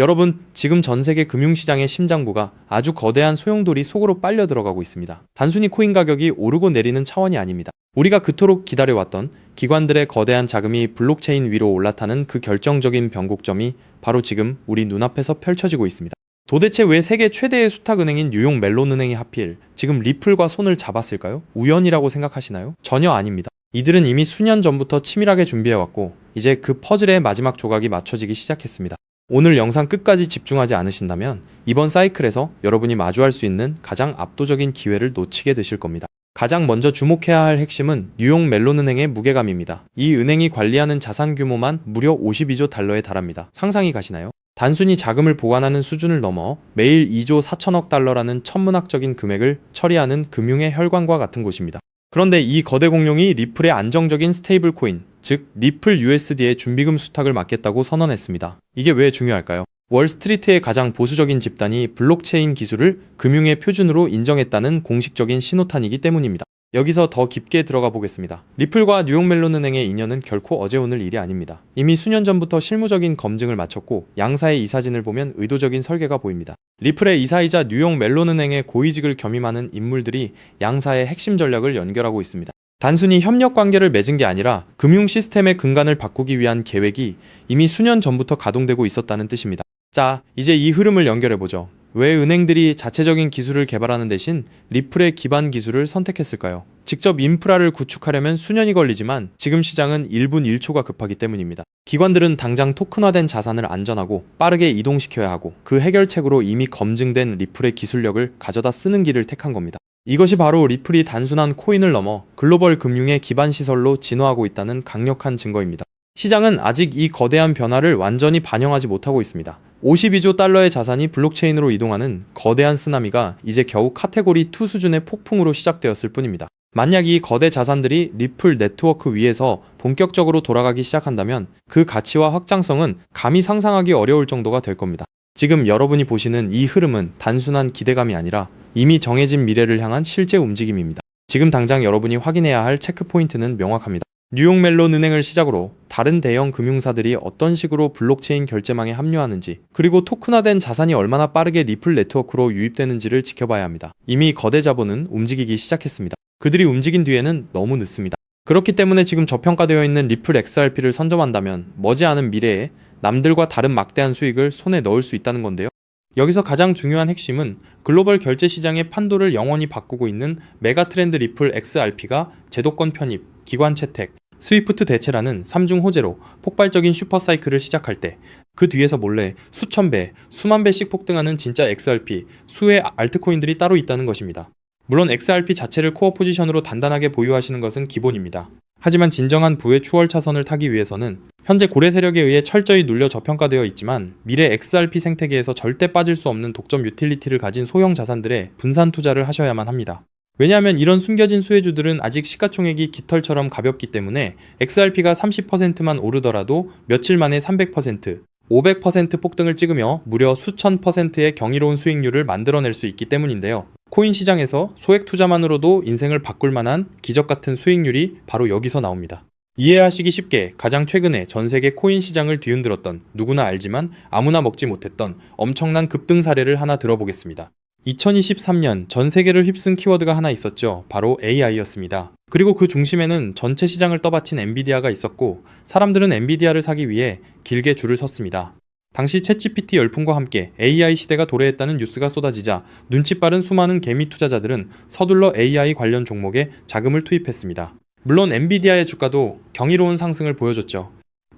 여러분, 지금 전 세계 금융시장의 심장부가 아주 거대한 소용돌이 속으로 빨려 들어가고 있습니다. 단순히 코인 가격이 오르고 내리는 차원이 아닙니다. 우리가 그토록 기다려왔던 기관들의 거대한 자금이 블록체인 위로 올라타는 그 결정적인 변곡점이 바로 지금 우리 눈앞에서 펼쳐지고 있습니다. 도대체 왜 세계 최대의 수탁은행인 뉴욕 멜론은행이 하필 지금 리플과 손을 잡았을까요? 우연이라고 생각하시나요? 전혀 아닙니다. 이들은 이미 수년 전부터 치밀하게 준비해왔고 이제 그 퍼즐의 마지막 조각이 맞춰지기 시작했습니다. 오늘 영상 끝까지 집중하지 않으신다면 이번 사이클에서 여러분이 마주할 수 있는 가장 압도적인 기회를 놓치게 되실 겁니다. 가장 먼저 주목해야 할 핵심은 뉴욕 멜론은행의 무게감입니다. 이 은행이 관리하는 자산 규모만 무려 52조 달러에 달합니다. 상상이 가시나요? 단순히 자금을 보관하는 수준을 넘어 매일 2조 4천억 달러라는 천문학적인 금액을 처리하는 금융의 혈관과 같은 곳입니다. 그런데 이 거대 공룡이 리플의 안정적인 스테이블 코인, 즉 리플 USD의 준비금 수탁을 맡겠다고 선언했습니다. 이게 왜 중요할까요? 월스트리트의 가장 보수적인 집단이 블록체인 기술을 금융의 표준으로 인정했다는 공식적인 신호탄이기 때문입니다. 여기서 더 깊게 들어가 보겠습니다. 리플과 뉴욕 멜론은행의 인연은 결코 어제 오늘 일이 아닙니다. 이미 수년 전부터 실무적인 검증을 마쳤고 양사의 이사진을 보면 의도적인 설계가 보입니다. 리플의 이사이자 뉴욕 멜론은행의 고위직을 겸임하는 인물들이 양사의 핵심 전략을 연결하고 있습니다. 단순히 협력 관계를 맺은 게 아니라 금융 시스템의 근간을 바꾸기 위한 계획이 이미 수년 전부터 가동되고 있었다는 뜻입니다. 자, 이제 이 흐름을 연결해보죠. 왜 은행들이 자체적인 기술을 개발하는 대신 리플의 기반 기술을 선택했을까요? 직접 인프라를 구축하려면 수년이 걸리지만 지금 시장은 1분 1초가 급하기 때문입니다. 기관들은 당장 토큰화된 자산을 안전하고 빠르게 이동시켜야 하고 그 해결책으로 이미 검증된 리플의 기술력을 가져다 쓰는 길을 택한 겁니다. 이것이 바로 리플이 단순한 코인을 넘어 글로벌 금융의 기반 시설로 진화하고 있다는 강력한 증거입니다. 시장은 아직 이 거대한 변화를 완전히 반영하지 못하고 있습니다. 52조 달러의 자산이 블록체인으로 이동하는 거대한 쓰나미가 이제 겨우 카테고리 2 수준의 폭풍으로 시작되었을 뿐입니다. 만약 이 거대 자산들이 리플 네트워크 위에서 본격적으로 돌아가기 시작한다면 그 가치와 확장성은 감히 상상하기 어려울 정도가 될 겁니다. 지금 여러분이 보시는 이 흐름은 단순한 기대감이 아니라 이미 정해진 미래를 향한 실제 움직임입니다. 지금 당장 여러분이 확인해야 할 체크포인트는 명확합니다. 뉴욕 멜론 은행을 시작으로 다른 대형 금융사들이 어떤 식으로 블록체인 결제망에 합류하는지, 그리고 토큰화된 자산이 얼마나 빠르게 리플 네트워크로 유입되는지를 지켜봐야 합니다. 이미 거대 자본은 움직이기 시작했습니다. 그들이 움직인 뒤에는 너무 늦습니다. 그렇기 때문에 지금 저평가되어 있는 리플 XRP를 선점한다면 머지않은 미래에 남들과 다른 막대한 수익을 손에 넣을 수 있다는 건데요. 여기서 가장 중요한 핵심은 글로벌 결제 시장의 판도를 영원히 바꾸고 있는 메가트렌드 리플 XRP가 제도권 편입, 기관 채택, 스위프트 대체라는 3중 호재로 폭발적인 슈퍼사이클을 시작할 때 그 뒤에서 몰래 수천 배, 수만 배씩 폭등하는 진짜 XRP, 수의 알트코인들이 따로 있다는 것입니다. 물론 XRP 자체를 코어 포지션으로 단단하게 보유하시는 것은 기본입니다. 하지만 진정한 부의 추월 차선을 타기 위해서는 현재 고래 세력에 의해 철저히 눌려 저평가되어 있지만 미래 XRP 생태계에서 절대 빠질 수 없는 독점 유틸리티를 가진 소형 자산들에 분산 투자를 하셔야만 합니다. 왜냐하면 이런 숨겨진 수혜주들은 아직 시가총액이 깃털처럼 가볍기 때문에 XRP가 30%만 오르더라도 며칠 만에 300%, 500% 폭등을 찍으며 무려 수천 %의 경이로운 수익률을 만들어낼 수 있기 때문인데요. 코인 시장에서 소액 투자만으로도 인생을 바꿀 만한 기적 같은 수익률이 바로 여기서 나옵니다. 이해하시기 쉽게 가장 최근에 전 세계 코인 시장을 뒤흔들었던, 누구나 알지만 아무나 먹지 못했던 엄청난 급등 사례를 하나 들어보겠습니다. 2023년 전 세계를 휩쓴 키워드가 하나 있었죠. 바로 AI였습니다. 그리고 그 중심에는 전체 시장을 떠받친 엔비디아가 있었고 사람들은 엔비디아를 사기 위해 길게 줄을 섰습니다. 당시 챗GPT 열풍과 함께 AI 시대가 도래했다는 뉴스가 쏟아지자 눈치 빠른 수많은 개미 투자자들은 서둘러 AI 관련 종목에 자금을 투입했습니다. 물론 엔비디아의 주가도 경이로운 상승을 보여줬죠.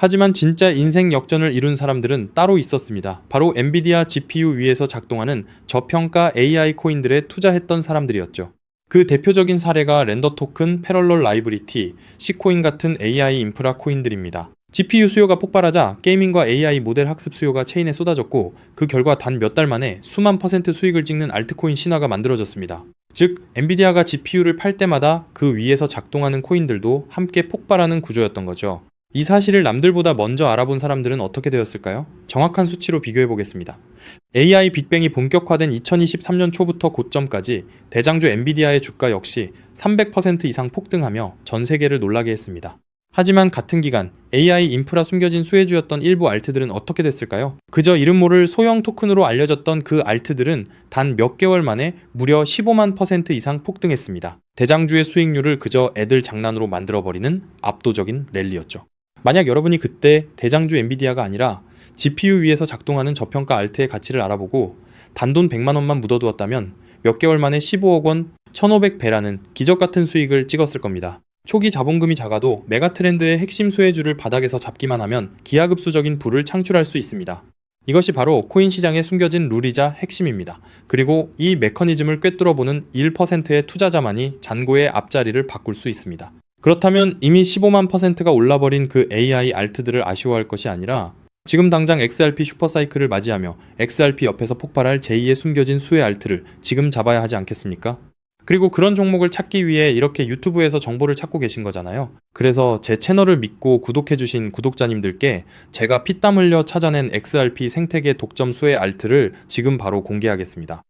하지만 진짜 인생 역전을 이룬 사람들은 따로 있었습니다. 바로 엔비디아 GPU 위에서 작동하는 저평가 AI 코인들에 투자했던 사람들이었죠. 그 대표적인 사례가 렌더 토큰, 패럴럴 라이브리티, C코인 같은 AI 인프라 코인들입니다. GPU 수요가 폭발하자 게이밍과 AI 모델 학습 수요가 체인에 쏟아졌고 그 결과 단 몇 달 만에 수만 % 수익을 찍는 알트코인 신화가 만들어졌습니다. 즉, 엔비디아가 GPU를 팔 때마다 그 위에서 작동하는 코인들도 함께 폭발하는 구조였던 거죠. 이 사실을 남들보다 먼저 알아본 사람들은 어떻게 되었을까요? 정확한 수치로 비교해보겠습니다. AI 빅뱅이 본격화된 2023년 초부터 고점까지 대장주 엔비디아의 주가 역시 300% 이상 폭등하며 전 세계를 놀라게 했습니다. 하지만 같은 기간 AI 인프라 숨겨진 수혜주였던 일부 알트들은 어떻게 됐을까요? 그저 이름 모를 소형 토큰으로 알려졌던 그 알트들은 단 몇 개월 만에 무려 15만 % 이상 폭등했습니다. 대장주의 수익률을 그저 애들 장난으로 만들어버리는 압도적인 랠리였죠. 만약 여러분이 그때 대장주 엔비디아가 아니라 GPU 위에서 작동하는 저평가 알트의 가치를 알아보고 단돈 100만 원만 묻어두었다면 몇 개월 만에 15억 원, 1500배라는 기적같은 수익을 찍었을 겁니다. 초기 자본금이 작아도 메가트렌드의 핵심 수혜주를 바닥에서 잡기만 하면 기하급수적인 부를 창출할 수 있습니다. 이것이 바로 코인 시장에 숨겨진 룰이자 핵심입니다. 그리고 이 메커니즘을 꿰뚫어보는 1%의 투자자만이 잔고의 앞자리를 바꿀 수 있습니다. 그렇다면 이미 15만 %가 올라버린 그 AI 알트들을 아쉬워할 것이 아니라 지금 당장 XRP 슈퍼사이클을 맞이하며 XRP 옆에서 폭발할 제2의 숨겨진 수혜 알트를 지금 잡아야 하지 않겠습니까? 그리고 그런 종목을 찾기 위해 이렇게 유튜브에서 정보를 찾고 계신 거잖아요. 그래서 제 채널을 믿고 구독해주신 구독자님들께 제가 피땀 흘려 찾아낸 XRP 생태계 독점 수혜 알트를 지금 바로 공개하겠습니다.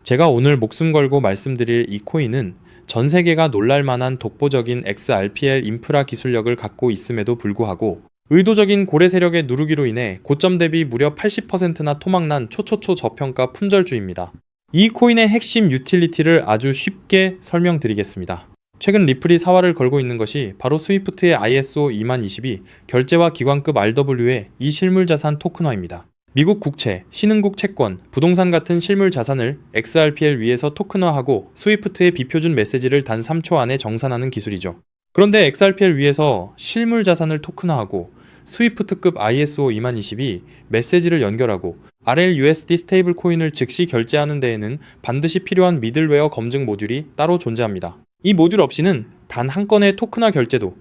제가 오늘 목숨 걸고 말씀드릴 이 코인은 전 세계가 놀랄만한 독보적인 XRPL 인프라 기술력을 갖고 있음에도 불구하고 의도적인 고래 세력의 누르기로 인해 고점 대비 무려 80%나 토막난 초초초 저평가 품절주입니다. 이 코인의 핵심 유틸리티를 아주 쉽게 설명드리겠습니다. 최근 리플이 사활을 걸고 있는 것이 바로 스위프트의 ISO 2022 결제와 기관급 RW의 이 실물자산 토큰화입니다. 미국 국채, 신흥국 채권, 부동산 같은 실물 자산을 XRPL 위에서 토큰화하고 스위프트의 비표준 메시지를 단 3초 안에 정산하는 기술이죠. 그런데 XRPL 위에서 실물 자산을 토큰화하고 스위프트급 ISO 2022 메시지를 연결하고 RLUSD 스테이블 코인을 즉시 결제하는 데에는 반드시 필요한 미들웨어 검증 모듈이 따로 존재합니다. 이 모듈 없이는 단 한 건의 토큰화 결제도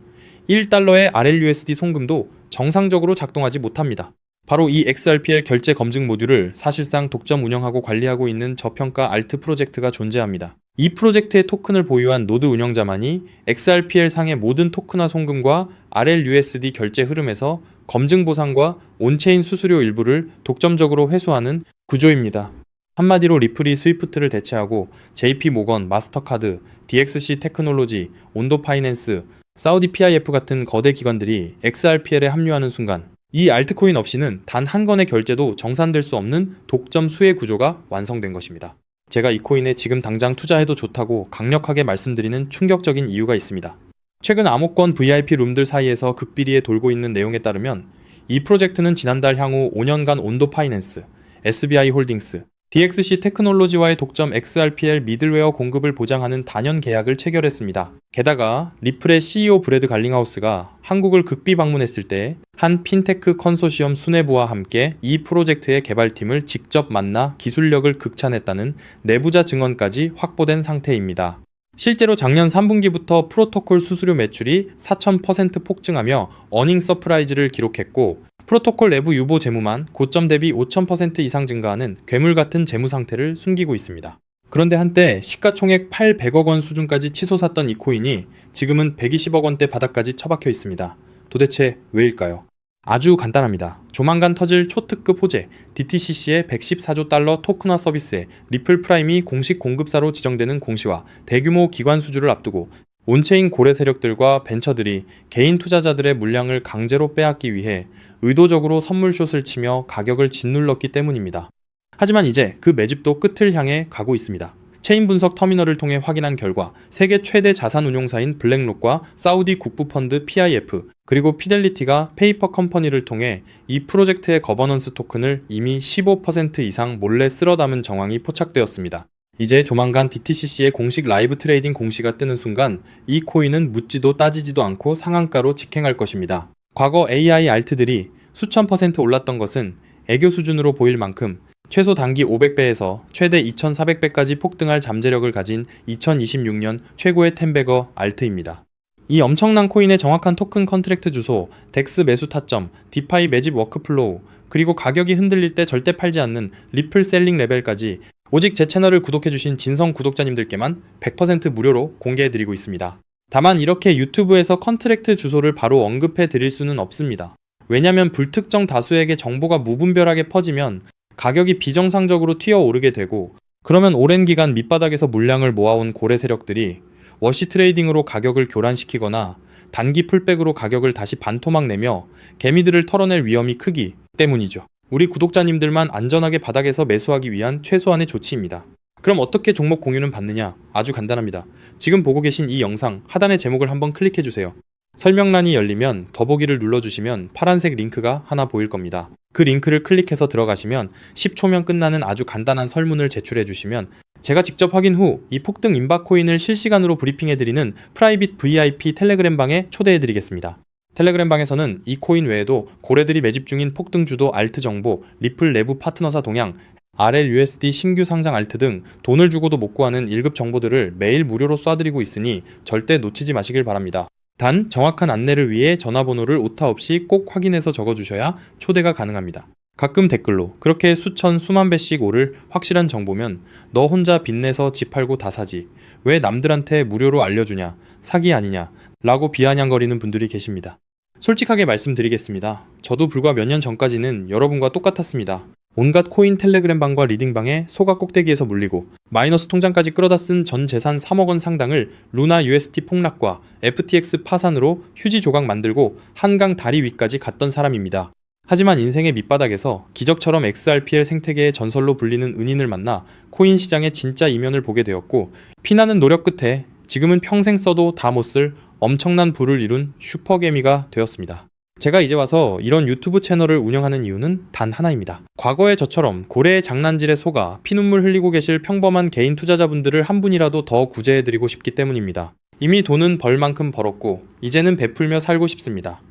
1달러의 RLUSD 송금도 정상적으로 작동하지 못합니다. 바로 이 XRPL 결제 검증 모듈을 사실상 독점 운영하고 관리하고 있는 저평가 알트 프로젝트가 존재합니다. 이 프로젝트의 토큰을 보유한 노드 운영자만이 XRPL 상의 모든 토큰화 송금과 RLUSD 결제 흐름에서 검증 보상과 온체인 수수료 일부를 독점적으로 회수하는 구조입니다. 한마디로 리플이 스위프트를 대체하고 JP 모건, 마스터카드, DXC 테크놀로지, 온도 파이낸스, 사우디 PIF 같은 거대 기관들이 XRPL에 합류하는 순간 이 알트코인 없이는 단 한 건의 결제도 정산될 수 없는 독점 수혜 구조가 완성된 것입니다. 제가 이 코인에 지금 당장 투자해도 좋다고 강력하게 말씀드리는 충격적인 이유가 있습니다. 최근 암호권 VIP 룸들 사이에서 극비리에 돌고 있는 내용에 따르면 이 프로젝트는 지난달 향후 5년간 온도 파이낸스, SBI 홀딩스, DXC 테크놀로지와의 독점 XRPL 미들웨어 공급을 보장하는 단연 계약을 체결했습니다. 게다가 리플의 CEO 브래드 갈링하우스가 한국을 극비 방문했을 때 한 핀테크 컨소시엄 수뇌부와 함께 이 프로젝트의 개발팀을 직접 만나 기술력을 극찬했다는 내부자 증언까지 확보된 상태입니다. 실제로 작년 3분기부터 프로토콜 수수료 매출이 4000% 폭증하며 어닝 서프라이즈를 기록했고 프로토콜 내부 유보 재무만 고점 대비 5000% 이상 증가하는 괴물 같은 재무 상태를 숨기고 있습니다. 그런데 한때 시가총액 800억 원 수준까지 치솟았던 이 코인이 지금은 120억 원대 바닥까지 처박혀 있습니다. 도대체 왜일까요? 아주 간단합니다. 조만간 터질 초특급 호재 DTCC의 114조 달러 토큰화 서비스에 리플 프라임이 공식 공급사로 지정되는 공시와 대규모 기관 수주를 앞두고 온체인 고래 세력들과 벤처들이 개인 투자자들의 물량을 강제로 빼앗기 위해 의도적으로 선물숏을 치며 가격을 짓눌렀기 때문입니다. 하지만 이제 그 매집도 끝을 향해 가고 있습니다. 체인 분석 터미널을 통해 확인한 결과 세계 최대 자산 운용사인 블랙록과 사우디 국부펀드 PIF 그리고 피델리티가 페이퍼 컴퍼니를 통해 이 프로젝트의 거버넌스 토큰을 이미 15% 이상 몰래 쓸어 담은 정황이 포착되었습니다. 이제 조만간 DTCC의 공식 라이브 트레이딩 공시가 뜨는 순간 이 코인은 묻지도 따지지도 않고 상한가로 직행할 것입니다. 과거 AI 알트들이 수천 % 올랐던 것은 애교 수준으로 보일 만큼 최소 단기 500배에서 최대 2400배까지 폭등할 잠재력을 가진 2026년 최고의 텐베거 알트입니다. 이 엄청난 코인의 정확한 토큰 컨트랙트 주소, 덱스 매수 타점, 디파이 매집 워크플로우, 그리고 가격이 흔들릴 때 절대 팔지 않는 리플 셀링 레벨까지 오직 제 채널을 구독해주신 진성 구독자님들께만 100% 무료로 공개해드리고 있습니다. 다만 이렇게 유튜브에서 컨트랙트 주소를 바로 언급해드릴 수는 없습니다. 왜냐면 불특정 다수에게 정보가 무분별하게 퍼지면 가격이 비정상적으로 튀어오르게 되고 그러면 오랜 기간 밑바닥에서 물량을 모아온 고래 세력들이 워시 트레이딩으로 가격을 교란시키거나 단기 풀백으로 가격을 다시 반토막 내며 개미들을 털어낼 위험이 크기 때문이죠. 우리 구독자님들만 안전하게 바닥에서 매수하기 위한 최소한의 조치입니다. 그럼 어떻게 종목 공유는 받느냐? 아주 간단합니다. 지금 보고 계신 이 영상 하단의 제목을 한번 클릭해주세요. 설명란이 열리면 더보기를 눌러주시면 파란색 링크가 하나 보일 겁니다. 그 링크를 클릭해서 들어가시면 10초면 끝나는 아주 간단한 설문을 제출해주시면 제가 직접 확인 후 이 폭등 임박 코인을 실시간으로 브리핑해드리는 프라이빗 VIP 텔레그램 방에 초대해드리겠습니다. 텔레그램 방에서는 이 코인 외에도 고래들이 매집 중인 폭등 주도 알트 정보, 리플 내부 파트너사 동향, RLUSD 신규 상장 알트 등 돈을 주고도 못 구하는 1급 정보들을 매일 무료로 쏴드리고 있으니 절대 놓치지 마시길 바랍니다. 단 정확한 안내를 위해 전화번호를 오타 없이 꼭 확인해서 적어주셔야 초대가 가능합니다. 가끔 댓글로 그렇게 수천 수만 배씩 오를 확실한 정보면 너 혼자 빚내서 집 팔고 다 사지 왜 남들한테 무료로 알려주냐 사기 아니냐 라고 비아냥거리는 분들이 계십니다. 솔직하게 말씀드리겠습니다. 저도 불과 몇 년 전까지는 여러분과 똑같았습니다. 온갖 코인 텔레그램 방과 리딩방에 소가 꼭대기에서 물리고 마이너스 통장까지 끌어다 쓴 전 재산 3억 원 상당을 루나 UST 폭락과 FTX 파산으로 휴지 조각 만들고 한강 다리 위까지 갔던 사람입니다. 하지만 인생의 밑바닥에서 기적처럼 XRPL 생태계의 전설로 불리는 은인을 만나 코인 시장의 진짜 이면을 보게 되었고 피나는 노력 끝에 지금은 평생 써도 다 못 쓸 엄청난 부를 이룬 슈퍼개미가 되었습니다. 제가 이제 와서 이런 유튜브 채널을 운영하는 이유는 단 하나입니다. 과거에 저처럼 고래의 장난질에 속아 피눈물 흘리고 계실 평범한 개인 투자자분들을 한 분이라도 더 구제해드리고 싶기 때문입니다. 이미 돈은 벌 만큼 벌었고 이제는 베풀며 살고 싶습니다.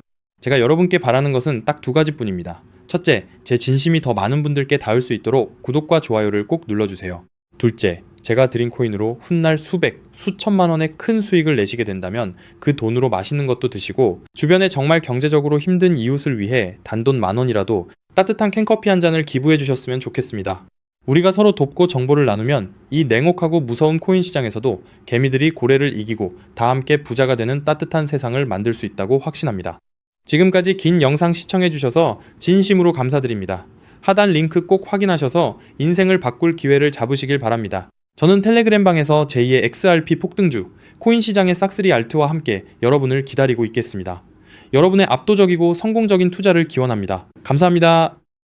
제가 여러분께 바라는 것은 딱 두 가지뿐입니다. 첫째, 제 진심이 더 많은 분들께 닿을 수 있도록 구독과 좋아요를 꼭 눌러주세요. 둘째, 제가 드린 코인으로 훗날 수백, 수천만 원의 큰 수익을 내시게 된다면 그 돈으로 맛있는 것도 드시고 주변에 정말 경제적으로 힘든 이웃을 위해 단돈 10,000원이라도 따뜻한 캔커피 한 잔을 기부해 주셨으면 좋겠습니다. 우리가 서로 돕고 정보를 나누면 이 냉혹하고 무서운 코인 시장에서도 개미들이 고래를 이기고 다 함께 부자가 되는 따뜻한 세상을 만들 수 있다고 확신합니다. 지금까지 긴 영상 시청해 주셔서 진심으로 감사드립니다. 하단 링크 꼭 확인하셔서 인생을 바꿀 기회를 잡으시길 바랍니다. 저는 텔레그램 방에서 제2의 XRP 폭등주, 코인 시장의 싹쓸이 알트와 함께 여러분을 기다리고 있겠습니다. 여러분의 압도적이고 성공적인 투자를 기원합니다. 감사합니다.